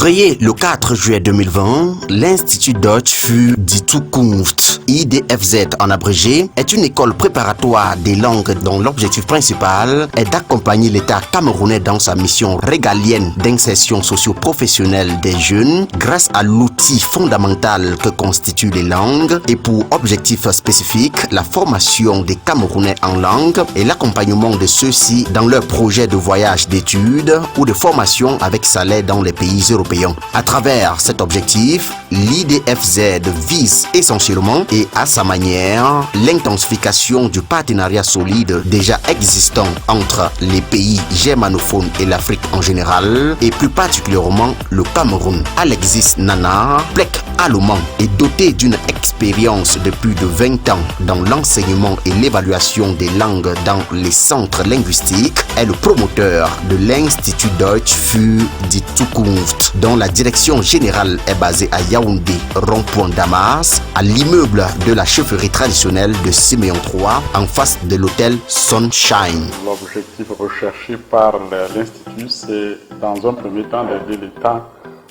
Créé le 4 juillet 2020, l'Institut Deutsch für die Zukunft, IDFZ en abrégé, est une école préparatoire des langues dont l'objectif principal est d'accompagner l'État camerounais dans sa mission régalienne d'insertion socio-professionnelle des jeunes grâce à l'outil fondamental que constituent les langues et pour objectif spécifique la formation des Camerounais en langue et l'accompagnement de ceux-ci dans leurs projets de voyage d'études ou de formation avec salaire dans les pays européens. À travers cet objectif, l'IDFZ vise essentiellement et à sa manière l'intensification du partenariat solide déjà existant entre les pays germanophones et l'Afrique en général et plus particulièrement le Cameroun. Alexis Nana, plec allemand et doté d'une expérience de plus de 20 ans dans l'enseignement et l'évaluation des langues dans les centres linguistiques, est le promoteur de l'Institut Deutsch für die Zukunft, dont la direction générale est basée à Yaoundé, rond-point Damas, à l'immeuble de la chefferie traditionnelle de Siméon III, en face de l'hôtel Sunshine. L'objectif recherché par l'Institut, c'est dans un premier temps d'aider l'État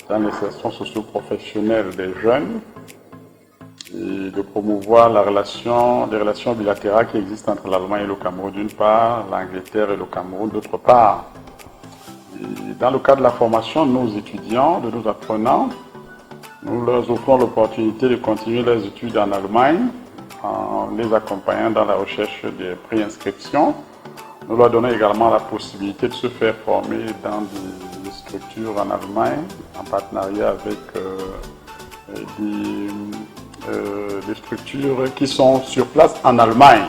dans l'insertion socio-professionnelle des jeunes et de promouvoir les relations bilatérales qui existent entre l'Allemagne et le Cameroun d'une part, l'Angleterre et le Cameroun d'autre part. Et dans le cadre de la formation, nos étudiants, de nos apprenants, nous leur offrons l'opportunité de continuer leurs études en Allemagne en les accompagnant dans la recherche des préinscriptions. Nous leur donnons également la possibilité de se faire former dans des structures en Allemagne en partenariat avec des structures qui sont sur place en Allemagne.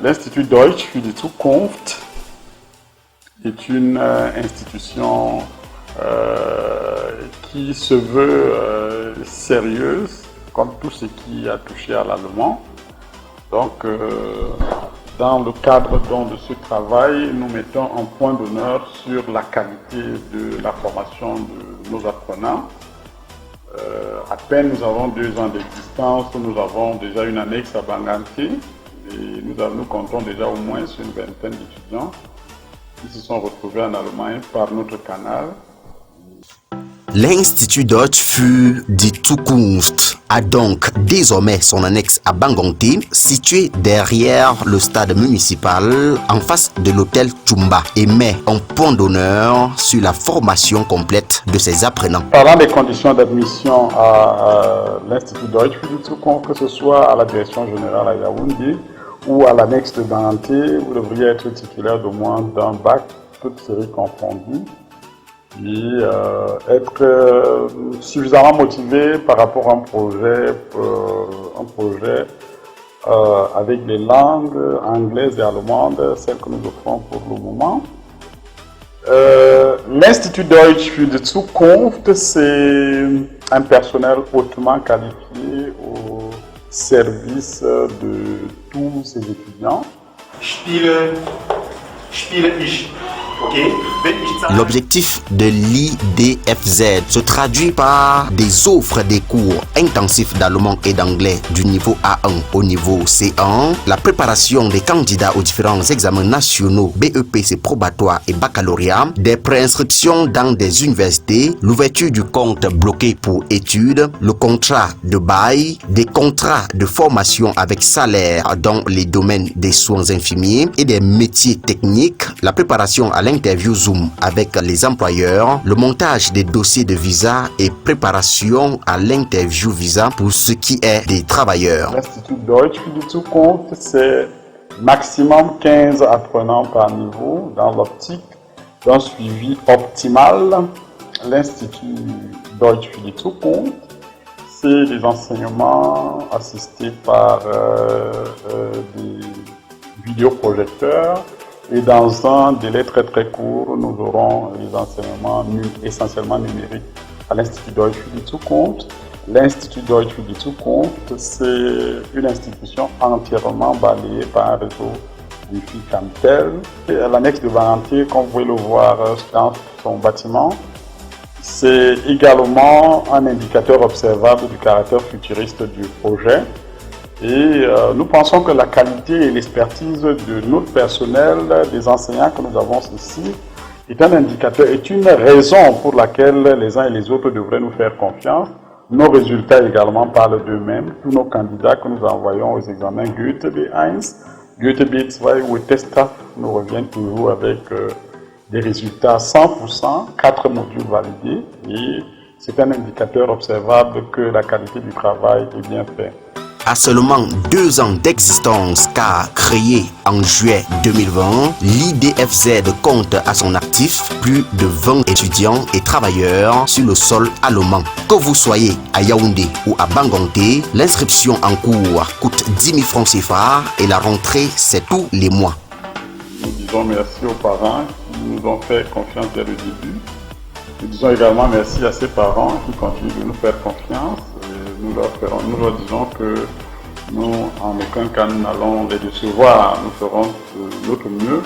L'Institut Deutsch für die Zukunft est une institution qui se veut sérieuse, comme tout ce qui a touché à l'allemand. Donc, dans le cadre de ce travail, nous mettons un point d'honneur sur la qualité de la formation de nos apprenants. À peine nous avons 2 ans d'existence, nous avons déjà une annexe à Banganté et nous comptons déjà au moins une vingtaine d'étudiants qui se sont retrouvés en Allemagne par notre canal. L'Institut Deutsch für die Zukunft a donc désormais son annexe à Banganté, situé derrière le stade municipal en face de l'hôtel Chumba et met un point d'honneur sur la formation complète de ses apprenants. Parlant des conditions d'admission à l'Institut Deutsch für die Zukunft, que ce soit à la direction générale à Yaoundé ou à l'annexe de Banganté, vous devriez être titulaire d'au moins d'un bac, toutes séries confondues, et être suffisamment motivé par rapport à un projet avec les langues anglaises et allemandes, celles que nous offrons pour le moment. L'Institut Deutsch für die Zukunft, c'est un personnel hautement qualifié au service de tous ces étudiants. L'objectif de l'IDFZ se traduit par des offres des cours intensifs d'allemand et d'anglais du niveau A1 au niveau C1, la préparation des candidats aux différents examens nationaux BEPC probatoire et baccalauréat, des préinscriptions dans des universités, l'ouverture du compte bloqué pour études, le contrat de bail, des contrats de formation avec salaire dans les domaines des soins infirmiers et des métiers techniques, la préparation à l'interview Zoom avec les employeurs, le montage des dossiers de visa et préparation à l'interview visa pour ce qui est des travailleurs. L'Institut Deutsch für die Zukunft, c'est maximum 15 apprenants par niveau dans l'optique d'un suivi optimal. L'Institut Deutsch für die Zukunft, c'est des enseignements assistés par des vidéoprojecteurs. Et dans un délai très court, nous aurons les enseignements essentiellement numériques à l'Institut Deutsch für die Zukunft. L'Institut Deutsch für die Zukunft, c'est une institution entièrement balayée par un réseau Wi-Fi comme tel. L'annexe de Banganté, comme vous pouvez le voir dans son bâtiment, c'est également un indicateur observable du caractère futuriste du projet. Et nous pensons que la qualité et l'expertise de notre personnel, des enseignants que nous avons ici, est un indicateur, est une raison pour laquelle les uns et les autres devraient nous faire confiance. Nos résultats également parlent d'eux-mêmes. Tous nos candidats que nous envoyons aux examens Goethe B1, Goethe B2 ou Testa nous reviennent toujours avec des résultats 100%, 4 modules validés, et c'est un indicateur observable que la qualité du travail est bien faite. À seulement 2 ans d'existence, car créé en juillet 2020, l'IDFZ compte à son actif plus de 20 étudiants et travailleurs sur le sol allemand. Que vous soyez à Yaoundé ou à Bangonté, l'inscription en cours coûte 10 000 francs CFA et la rentrée, c'est tous les mois. Nous disons merci aux parents qui nous ont fait confiance dès le début. Nous disons également merci à ces parents qui continuent de nous faire confiance. Nous leur disons que nous, en aucun cas, nous n'allons les décevoir. Nous ferons de notre mieux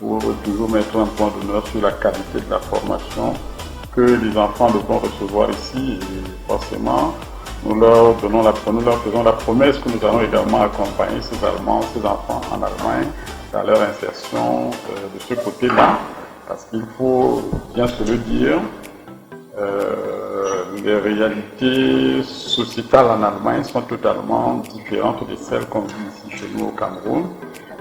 pour toujours mettre un point d'honneur sur la qualité de la formation que les enfants devront recevoir ici. Et forcément, nous leur faisons la promesse que nous allons également accompagner ces enfants en Allemagne dans leur insertion de ce côté-là. Parce qu'il faut bien se le dire, les réalités sociétales en Allemagne sont totalement différentes de celles qu'on vit ici chez nous au Cameroun.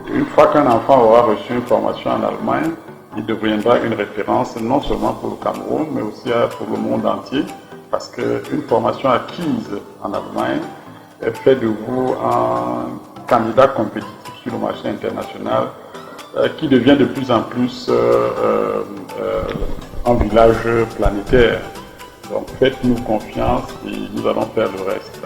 Et une fois qu'un enfant aura reçu une formation en Allemagne, il deviendra une référence non seulement pour le Cameroun, mais aussi pour le monde entier, parce qu'une formation acquise en Allemagne fait de vous un candidat compétitif sur le marché international qui devient de plus en plus un village planétaire. Donc faites-nous confiance et nous allons faire le reste.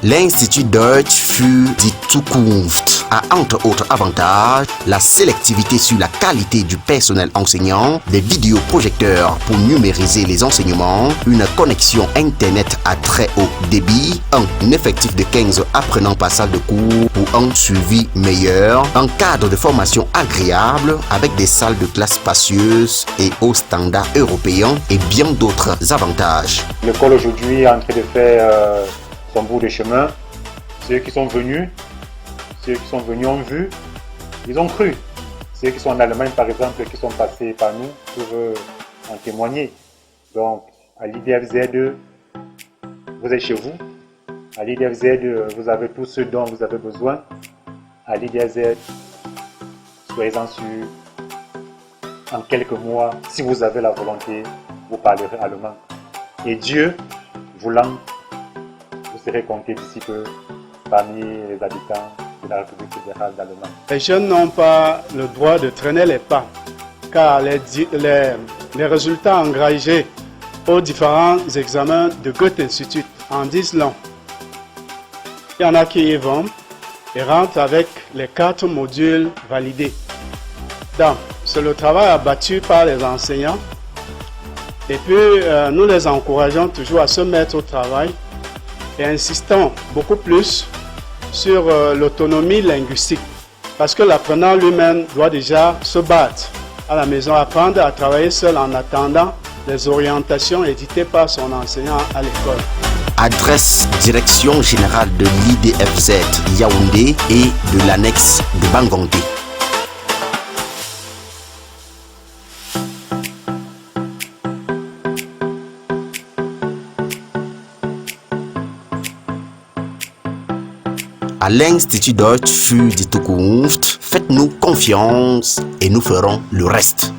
L'Institut Deutsch für die Zukunft a entre autres avantages la sélectivité sur la qualité du personnel enseignant, des vidéoprojecteurs pour numériser les enseignements, une connexion Internet à très haut débit, un effectif de 15 apprenants par salle de cours pour un suivi meilleur, un cadre de formation agréable avec des salles de classe spacieuses et aux standards européens et bien d'autres avantages. L'école aujourd'hui est en train de faire son bout de chemin. Ceux qui sont venus ont vu, ils ont cru. Ceux qui sont en Allemagne, par exemple, qui sont passés par nous, peuvent en témoigner. Donc, à l'IDFZ, vous êtes chez vous. À l'IDFZ, vous avez tout ce dont vous avez besoin. À l'IDFZ, soyez-en sûrs, en quelques mois, si vous avez la volonté, vous parlerez allemand. Et Dieu voulant, vous serez compté d'ici peu parmi les habitants de la République fédérale d'Allemagne. Les jeunes n'ont pas le droit de traîner les pas, car les résultats engagés aux différents examens de Goethe Institut en disent long. Il y en a qui y vont et rentrent avec les 4 modules validés. Donc, c'est le travail abattu par les enseignants. Et puis, nous les encourageons toujours à se mettre au travail et insistons beaucoup plus sur l'autonomie linguistique. Parce que l'apprenant lui-même doit déjà se battre à la maison, apprendre à travailler seul en attendant les orientations éditées par son enseignant à l'école. Adresse Direction Générale de l'IDFZ Yaoundé et de l'annexe de Bangonté. À l'Institut Deutsch für die Zukunft, faites-nous confiance et nous ferons le reste.